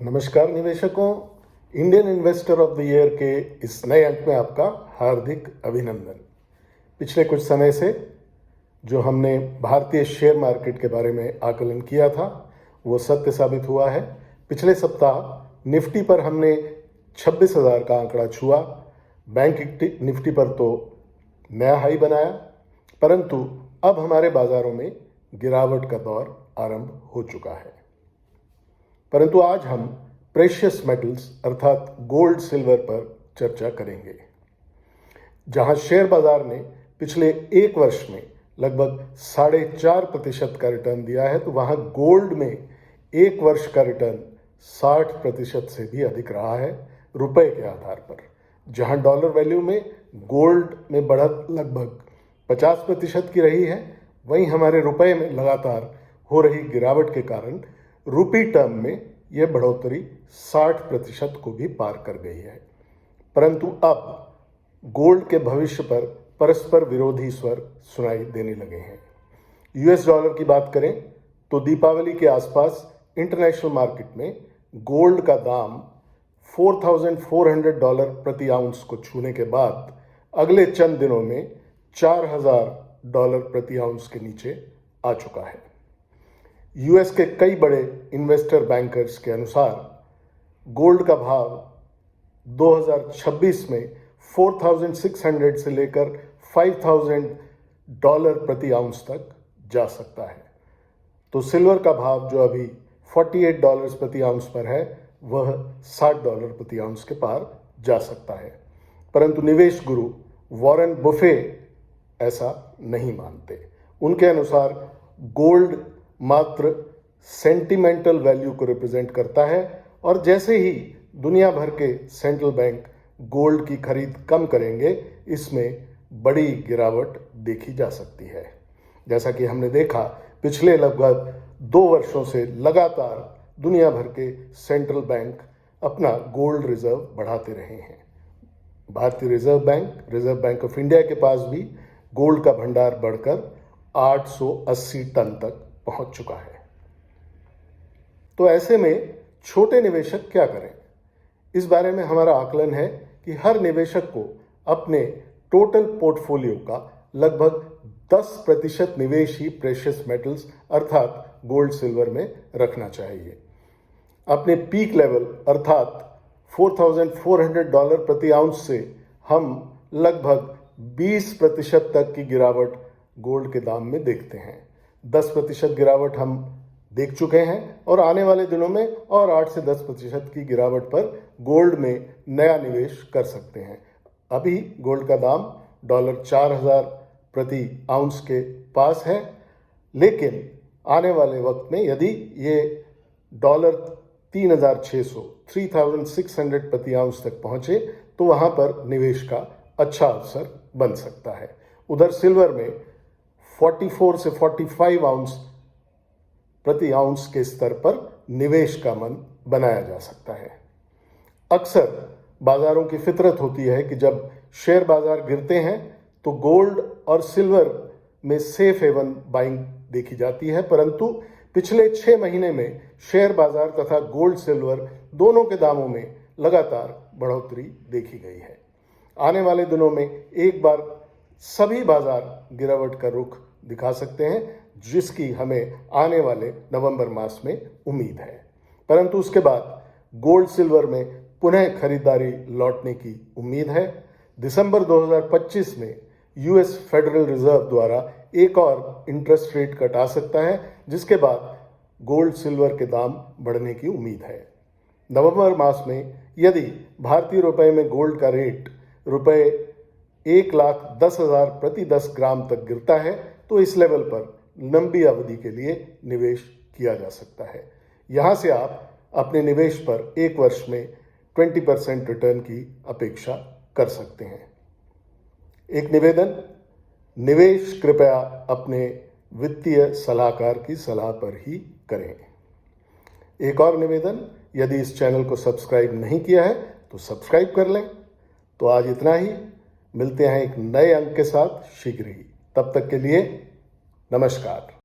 नमस्कार निवेशकों, Indian investor of the year के इस नए अंक में आपका हार्दिक अभिनंदन। पिछले कुछ समय से जो हमने भारतीय शेयर मार्केट के बारे में आकलन किया था वो सत्य साबित हुआ है। पिछले सप्ताह निफ्टी पर हमने 26,000 का आंकड़ा छुआ, बैंक निफ्टी पर तो नया हाई बनाया, परंतु अब हमारे बाजारों में गिरावट का दौर आरंभ हो चुका है। परंतु आज हम प्रेशियस मेटल्स अर्थात गोल्ड सिल्वर पर चर्चा करेंगे। जहां शेयर बाजार ने पिछले एक वर्ष में लगभग 4.5% का रिटर्न दिया है, तो वहां गोल्ड में एक वर्ष का रिटर्न 60% से भी अधिक रहा है रुपए के आधार पर। जहां डॉलर वैल्यू में गोल्ड में बढ़त लगभग 50% की रही है, वहीं हमारे रुपए में लगातार हो रही गिरावट के कारण रूपी टर्म में यह बढ़ोतरी 60% को भी पार कर गई है। परंतु अब गोल्ड के भविष्य पर परस्पर विरोधी स्वर सुनाई देने लगे हैं। यूएस डॉलर की बात करें तो दीपावली के आसपास इंटरनेशनल मार्केट में गोल्ड का दाम $4,400 प्रति आउंस को छूने के बाद अगले चंद दिनों में $4,000 प्रति आउंस के नीचे आ चुका है। यूएस के कई बड़े इन्वेस्टर बैंकर्स के अनुसार गोल्ड का भाव 2026 में 4,600 से लेकर $5,000 प्रति आउंस तक जा सकता है। तो सिल्वर का भाव जो अभी $48 प्रति आउंस पर है, वह $60 प्रति आउंस के पार जा सकता है। परंतु निवेश गुरु वॉरेन बुफे ऐसा नहीं मानते। उनके अनुसार गोल्ड मात्र सेंटिमेंटल वैल्यू को रिप्रेजेंट करता है, और जैसे ही दुनिया भर के सेंट्रल बैंक गोल्ड की खरीद कम करेंगे, इसमें बड़ी गिरावट देखी जा सकती है। जैसा कि हमने देखा पिछले लगभग 2 वर्षों से लगातार दुनिया भर के सेंट्रल बैंक अपना गोल्ड रिजर्व बढ़ाते रहे हैं। भारतीय रिजर्व बैंक ऑफ इंडिया के पास भी गोल्ड का भंडार बढ़कर 880 टन तक पहुंच चुका है। तो ऐसे में छोटे निवेशक क्या करें? इस बारे में हमारा आकलन है कि हर निवेशक को अपने टोटल पोर्टफोलियो का लगभग 10% निवेश ही प्रेशियस मेटल्स अर्थात गोल्ड सिल्वर में रखना चाहिए। अपने पीक लेवल अर्थात $4,400 प्रति आउंस से हम लगभग 20% तक की गिरावट गोल्ड के दाम में देखते हैं। 10% गिरावट हम देख चुके हैं और आने वाले दिनों में और 8 से 10% की गिरावट पर गोल्ड में नया निवेश कर सकते हैं। अभी गोल्ड का दाम $4,000 प्रति आउंस के पास है, लेकिन आने वाले वक्त में यदि ये $3,600 प्रति आउंस तक पहुंचे तो वहां पर निवेश का अच्छा अवसर बन सकता है। उधर सिल्वर में 44 से 45 आउंस प्रति आउंस के स्तर पर निवेश का मन बनाया जा सकता है। अक्सर बाजारों की फितरत होती है कि जब शेयर बाजार गिरते हैं तो गोल्ड और सिल्वर में सेफ हेवन बाइंग देखी जाती है, परंतु पिछले 6 महीने में शेयर बाजार तथा गोल्ड सिल्वर दोनों के दामों में लगातार बढ़ोतरी देखी गई है। आने वाले दिनों में एक बार सभी बाजार गिरावट का रुख दिखा सकते हैं, जिसकी हमें आने वाले नवंबर मास में उम्मीद है। परंतु उसके बाद गोल्ड सिल्वर में पुनः खरीदारी लौटने की उम्मीद है। दिसंबर 2025 में यूएस फेडरल रिजर्व द्वारा एक और इंटरेस्ट रेट कट आ सकता है, जिसके बाद गोल्ड सिल्वर के दाम बढ़ने की उम्मीद है। नवंबर मास में यदि भारतीय रुपए में गोल्ड का रेट रुपए 1,10,000 प्रति 10 ग्राम तक गिरता है तो इस लेवल पर लंबी अवधि के लिए निवेश किया जा सकता है। यहां से आप अपने निवेश पर एक वर्ष में 20% रिटर्न की अपेक्षा कर सकते हैं। एक निवेदन, निवेश कृपया अपने वित्तीय सलाहकार की सलाह पर ही करें। एक और निवेदन, यदि इस चैनल को सब्सक्राइब नहीं किया है तो सब्सक्राइब कर लें। तो आज इतना ही, मिलते हैं एक नए अंक के साथ शीघ्र ही। तब तक के लिए नमस्कार।